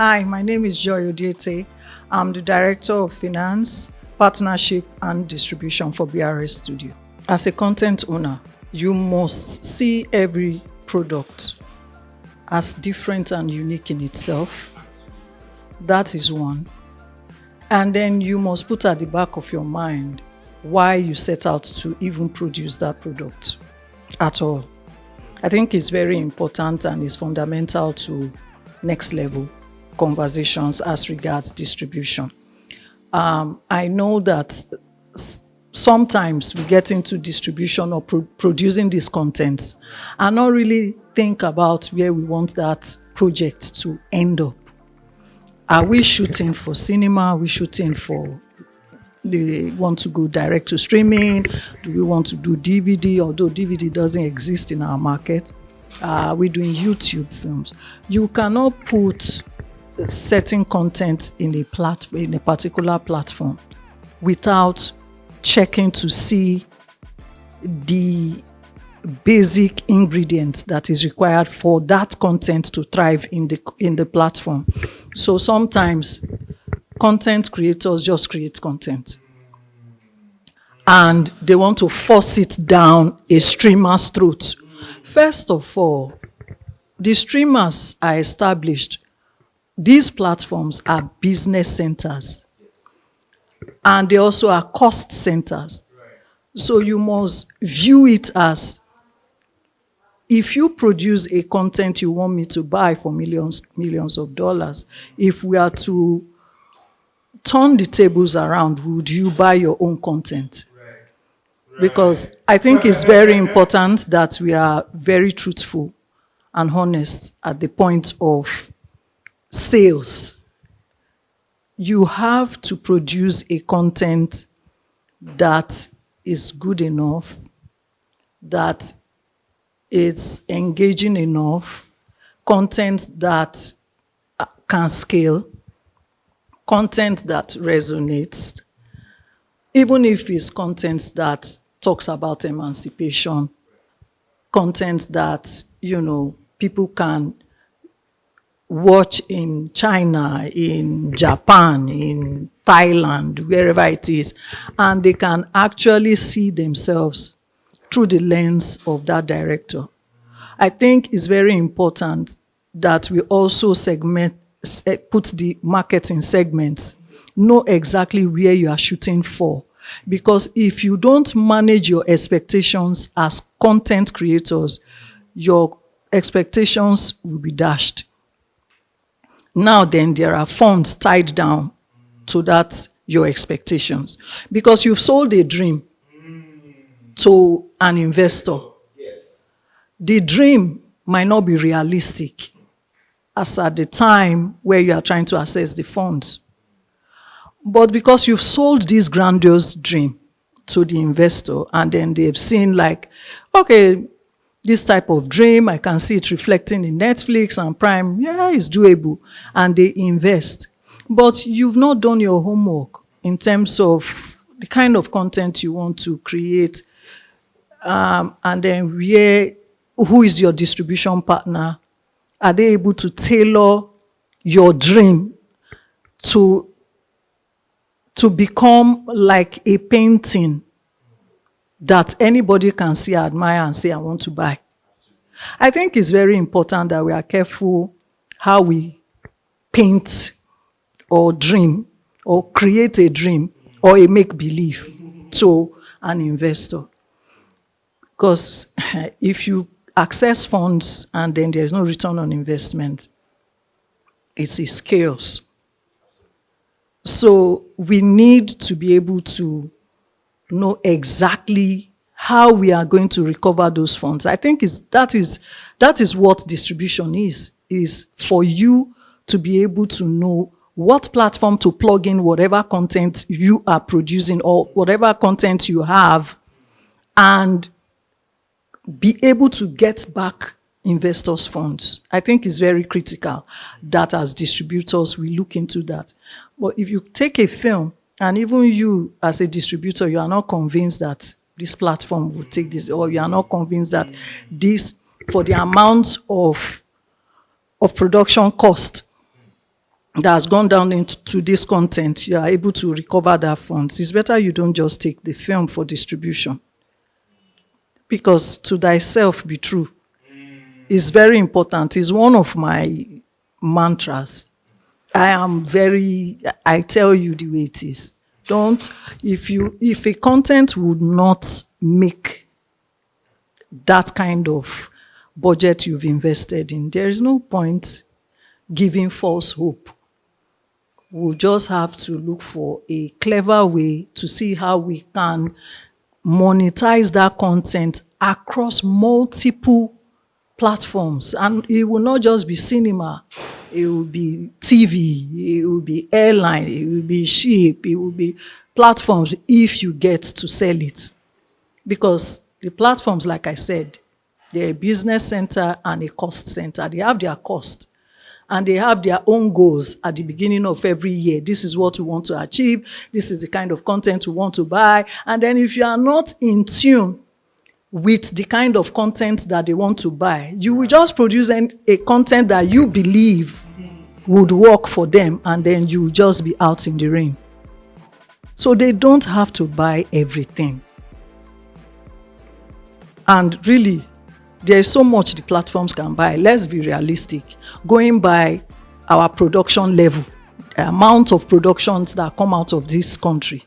Hi, my name is Joy Odiete. I'm the Director of Finance, Partnership and Distribution for BRS Studio. As a content owner, you must see every product as different and unique in itself. That is one. And then you must put at the back of your mind why you set out to even produce that product at all. I think it's very important and is fundamental to next level conversations as regards distribution. I know that sometimes we get into distribution or producing these contents and not really think about where we want that project to end up. Are we shooting for cinema? Are we shooting for, do we want to go direct to streaming? Do we want to do DVD? Although DVD doesn't exist in our market. Are we doing YouTube films? You cannot put certain content in a particular platform without checking to see the basic ingredients that is required for that content to thrive in the platform. So sometimes content creators just create content and they want to force it down a streamer's throat. First of all, the streamers are established. These platforms are business centers and they also are cost centers. So you must view it as, if you produce a content you want me to buy for millions of dollars, if we are to turn the tables around, would you buy your own content? Because I think it's very important that we are very truthful and honest at the point of sales. You have to produce a content that is good enough, that is engaging enough, content that can scale, content that resonates, even if it's content that talks about emancipation, content that, people can watch in China, in Japan, in Thailand, wherever it is, and they can actually see themselves through the lens of that director. I think it's very important that we also put the marketing segments, know exactly where you are shooting for. Because if you don't manage your expectations as content creators, your expectations will be dashed. Now then, there are funds tied down to that, your expectations. Because you've sold a dream to an investor. The dream might not be realistic as at the time where you are trying to access the funds. But because you've sold this grandiose dream to the investor and then they've seen like, okay, this type of dream, I can see it reflecting in Netflix and Prime. Yeah, it's doable. And they invest. But you've not done your homework in terms of the kind of content you want to create. And then who is your distribution partner? Are they able to tailor your dream to become like a painting that anybody can see, admire, and say, I want to buy? I think it's very important that we are careful how we paint or dream or create a dream or a make-believe to an investor. Because if you access funds and then there's no return on investment, it's chaos. So we need to be able to know exactly how we are going to recover those funds. I think that is what distribution is for you to be able to know what platform to plug in whatever content you are producing or whatever content you have, and be able to get back investors' funds. I think it's very critical that as distributors we look into that. But if you take a film, and even you as a distributor, you are not convinced that this platform will take this, or you are not convinced that this, for the amount of production cost, that has gone down into this content, you are able to recover that funds. It's better you don't just take the film for distribution. Because to thyself be true is very important. It's one of my mantras. I tell you the way it is. If a content would not make that kind of budget you've invested in, there is no point giving false hope. We'll just have to look for a clever way to see how we can monetize that content across multiple platforms. And it will not just be cinema. It will be TV, it will be airline, it will be ship, it will be platforms if you get to sell it. Because the platforms, like I said, they're a business center and a cost center. They have their cost. And they have their own goals at the beginning of every year. This is what we want to achieve. This is the kind of content we want to buy. And then if you are not in tune with the kind of content that they want to buy, you will just produce a content that you believe would work for them, and then you will just be out in the rain. So they don't have to buy everything. And really, there is so much the platforms can buy. Let's be realistic. Going by our production level, the amount of productions that come out of this country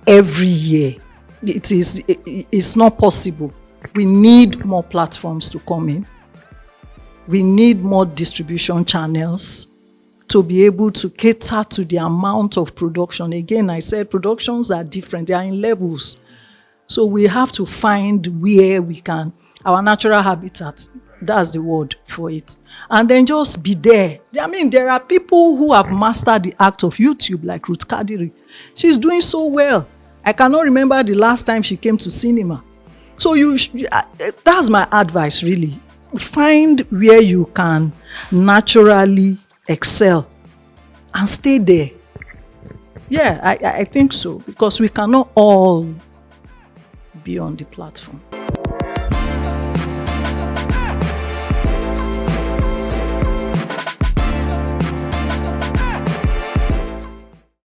every year, it's not possible. We need more platforms to come in. We need more distribution channels to be able to cater to the amount of production. Again, I said productions are different. They are in levels. So we have to find where we can, our natural habitat, that's the word for it. And then just be there. I mean, there are people who have mastered the act of YouTube, like Ruth Kadiri. She's doing so well. I cannot remember the last time she came to cinema. So that's my advice, really. Find where you can naturally excel and stay there. Yeah, I think so, because we cannot all be on the platform.